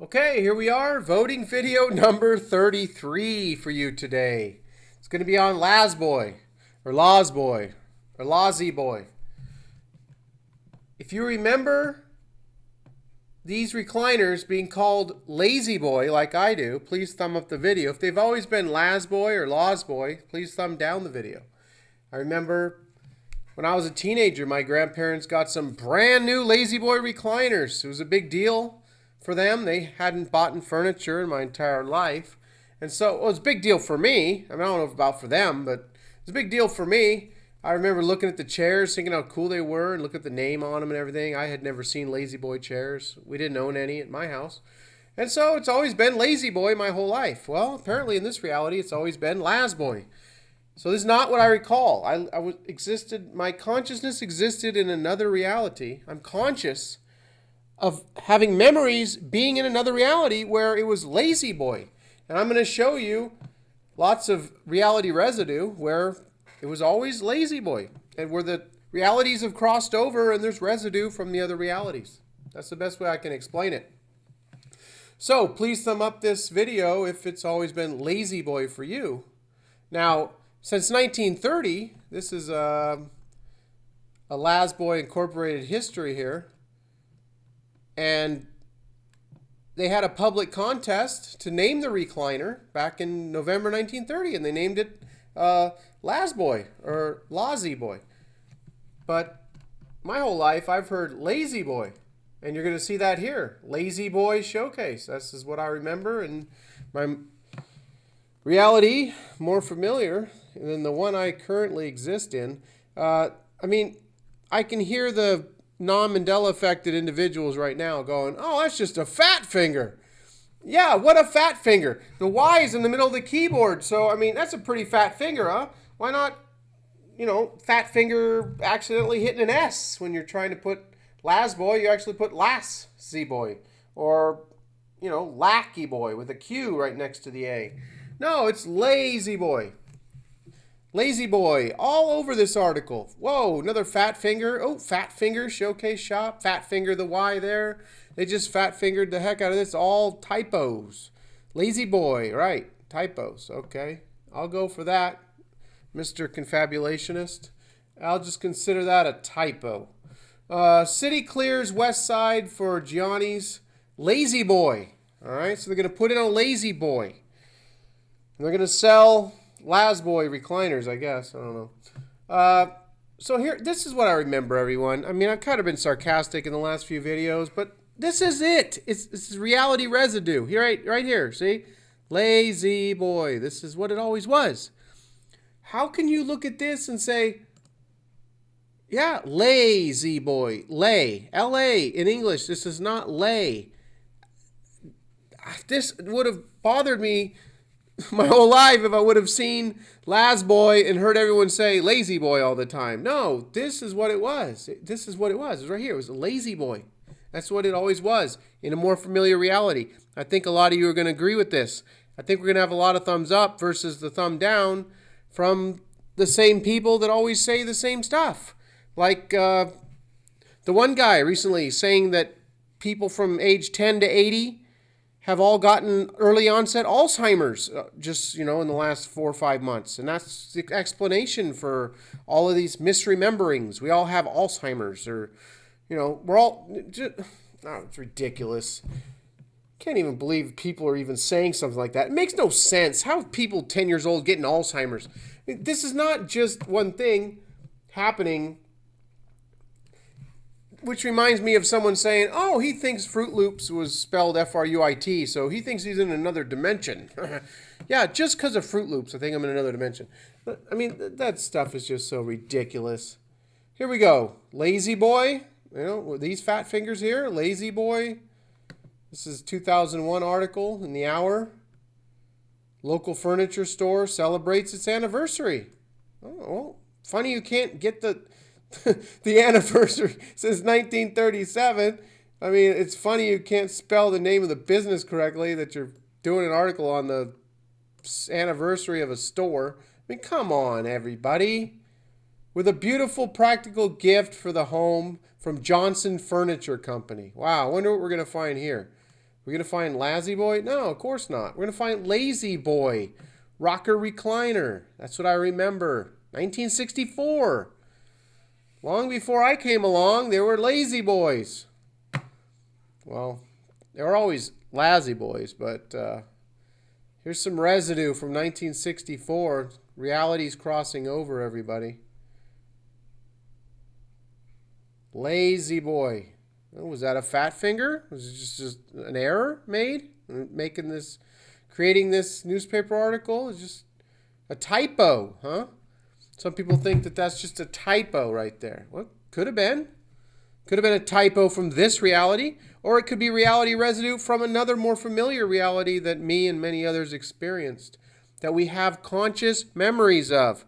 Okay, here we are, voting video number 33 for you today. It's going to be on Lazboy, or Lozboy, or Lozzy Boy. If you remember these recliners being called Lazy Boy, like I do, please thumb up the video. If they've always been Lazboy or Lozboy, please thumb down the video. I remember when I was a teenager, my grandparents got some brand new Lazy Boy recliners. It was a big deal for them. They hadn't bought furniture in my entire life. And so it was a big deal for me. I mean, I don't know about for them, but it was a big deal for me. I remember looking at the chairs, thinking how cool they were, and look at the name on them and everything. I had never seen Lazy Boy chairs. We didn't own any at my house. And so it's always been Lazy Boy my whole life. Well, apparently in this reality, it's always been Lazboy. So this is not what I recall. My consciousness existed in another reality. I'm conscious of having memories being in another reality where it was Lazy Boy. And I'm going to show you lots of reality residue where it was always Lazy Boy, and where the realities have crossed over and there's residue from the other realities. That's the best way I can explain it. So please thumb up this video if it's always been Lazy Boy for you. Now, since 1930, this is a Lazboy Incorporated history here. And they had a public contest to name the recliner back in November 1930, and they named it Lazboy or Lozzy Boy. But my whole life I've heard Lazy Boy, and you're going to see that here, Lazy Boy Showcase. This is what I remember, and my reality more familiar than the one I currently exist in. I mean, I can hear the non-Mandela affected individuals right now going, oh, that's just a fat finger. Yeah, what a fat finger. The Y is in the middle of the keyboard. So, I mean, that's a pretty fat finger, huh? Why not, fat finger accidentally hitting an S when you're trying to put Lazboy, you actually put Lazy Boy. Or, Lackey Boy with a Q right next to the A. No, it's Lazy Boy. Lazy Boy, all over this article. Whoa, another fat finger. Oh, fat finger, showcase shop. Fat finger, the Y there. They just fat fingered the heck out of this. All typos. Lazy Boy, right. Typos, okay. I'll go for that, Mr. Confabulationist. I'll just consider that a typo. City clears West Side for Gianni's Lazy Boy. All right, so they're going to put in a Lazy Boy. And they're going to sell Lazboy recliners, I guess. I don't know. So here, this is what I remember, everyone. I mean, I've kind of been sarcastic in the last few videos, but this is it. This is reality residue. Here, right here, see? Lazy Boy. This is what it always was. How can you look at this and say, yeah, Lazy Boy. Lay. L-A in English. This is not lay. This would have bothered me my whole life if I would have seen Lazboy and heard everyone say Lazy Boy all the time. No, this is what it was. This is what it was. It was right here. It was a Lazy Boy. That's what it always was in a more familiar reality. I think a lot of you are going to agree with this. I think we're going to have a lot of thumbs up versus the thumb down from the same people that always say the same stuff. Like the one guy recently saying that people from age 10 to 80 have all gotten early onset Alzheimer's just, in the last 4 or 5 months. And that's the explanation for all of these misrememberings. We all have Alzheimer's or, we're all, it's ridiculous. Can't even believe people are even saying something like that. It makes no sense. How are people 10 years old getting Alzheimer's? I mean, this is not just one thing happening, which reminds me of someone saying, oh, he thinks Fruit Loops was spelled F-R-U-I-T, so he thinks he's in another dimension. Yeah, just because of Fruit Loops, I think I'm in another dimension. But, I mean, that stuff is just so ridiculous. Here we go. Lazy Boy. With these fat fingers here. Lazy Boy. This is a 2001 article in the Hour. Local furniture store celebrates its anniversary. Oh, well, funny you can't get the anniversary since 1937. I mean, it's funny you can't spell the name of the business correctly, that you're doing an article on the anniversary of a store. I mean, come on, everybody. With a beautiful practical gift for the home from Johnson Furniture Company. Wow, I wonder what we're going to find here. We're going to find Lazy Boy? No, of course not. We're going to find Lazy Boy, rocker recliner. That's what I remember. 1964. Long before I came along, there were Lazy Boys. Well, there were always Lazy Boys, but here's some residue from 1964. Reality's crossing over, everybody. Lazy Boy. Oh, was that a fat finger? Was it just an error made? Creating this newspaper article? It's just a typo, huh? Some people think that that's just a typo right there. Well, could have been. Could have been a typo from this reality, or it could be reality residue from another more familiar reality that me and many others experienced, that we have conscious memories of.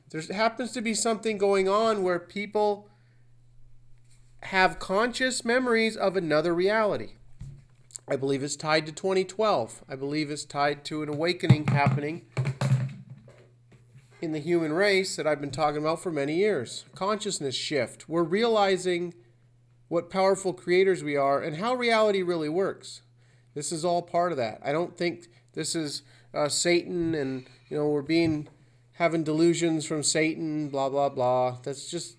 There happens to be something going on where people have conscious memories of another reality. I believe it's tied to 2012. I believe it's tied to an awakening happening in the human race that I've been talking about for many years. Consciousness shift. We're realizing what powerful creators we are and how reality really works. This is all part of that. I don't think this is Satan and, we're having delusions from Satan, blah, blah, blah. That's just,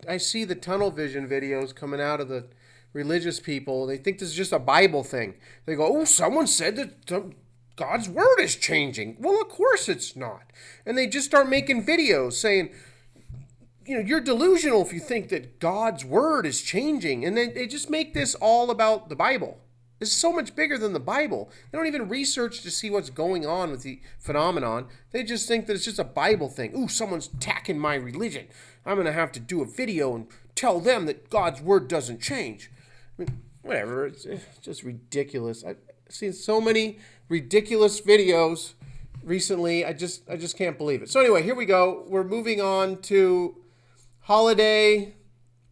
I see the tunnel vision videos coming out of the religious people. They think this is just a Bible thing. They go, oh, someone said that God's word is changing. Well, of course it's not. And they just start making videos saying, you're delusional if you think that God's word is changing. And they just make this all about the Bible. It's so much bigger than the Bible. They don't even research to see what's going on with the phenomenon. They just think that it's just a Bible thing. Ooh, someone's attacking my religion. I'm going to have to do a video and tell them that God's word doesn't change. I mean, whatever. It's just ridiculous. I've seen so many ridiculous videos recently. I just can't believe it. So anyway, here we go. We're moving on to holiday,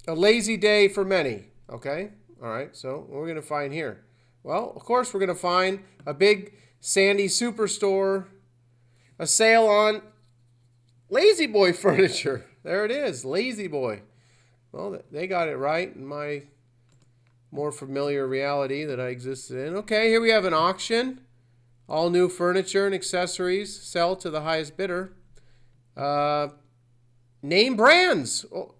a lazy day for many. Okay? All right. So what are we going to find here? Well, of course, we're going to find a big Sandy Superstore, a sale on Lazy Boy furniture. There it is, Lazy Boy. Well, they got it right in my more familiar reality that I existed in. Okay, here we have an auction. All new furniture and accessories sell to the highest bidder. Name brands. Oh,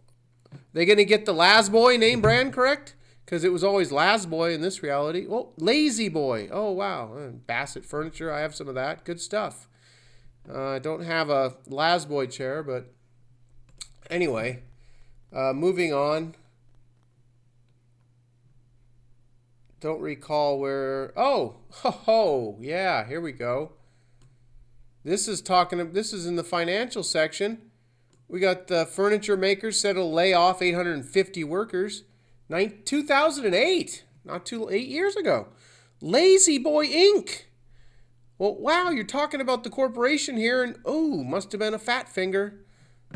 they going to get the Laz Boy name brand correct? Because it was always Laz Boy in this reality. Oh, Lazy Boy. Oh, wow. Bassett Furniture. I have some of that. Good stuff. I don't have a Laz Boy chair, but anyway, moving on. Don't recall where. Oh, yeah, here we go. This is in the financial section. We got the furniture makers said it'll lay off 850 workers. 2008, 8 years ago. Lazy Boy Inc. Well, wow, you're talking about the corporation here, and must have been a fat finger.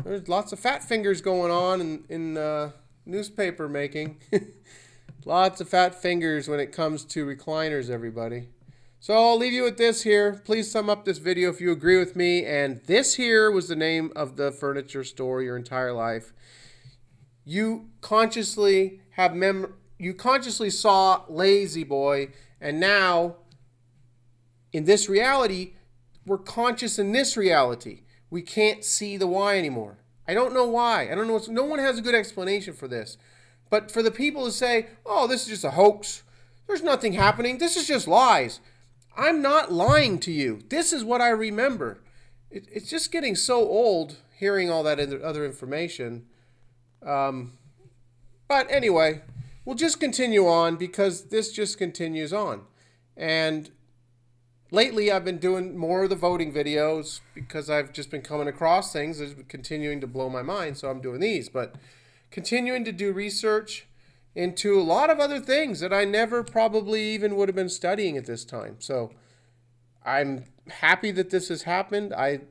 There's lots of fat fingers going on in newspaper making. Lots of fat fingers when it comes to recliners, everybody. So I'll leave you with this here. Please sum up this video if you agree with me. And this here was the name of the furniture store your entire life. You consciously saw Lazy Boy, and now in this reality, we're conscious in this reality. We can't see the why anymore. I don't know why. I don't know. No one has a good explanation for this. But for the people to say, oh, this is just a hoax. There's nothing happening. This is just lies. I'm not lying to you. This is what I remember. It's just getting so old hearing all that other information. But anyway, we'll just continue on because this just continues on. And lately I've been doing more of the voting videos because I've just been coming across things that's continuing to blow my mind. So I'm doing these, but continuing to do research into a lot of other things that I never probably even would have been studying at this time. So I'm happy that this has happened. I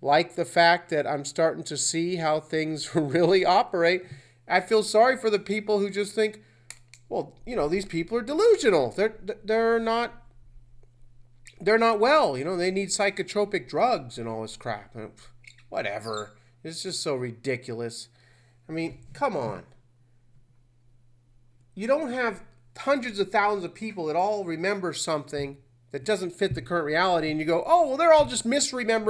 like the fact that I'm starting to see how things really operate. I feel sorry for the people who just think, well, these people are delusional. They're not well. They need psychotropic drugs and all this crap. Whatever. It's just so ridiculous. I mean, come on. You don't have hundreds of thousands of people that all remember something that doesn't fit the current reality, and you go, oh, well, they're all just misremembering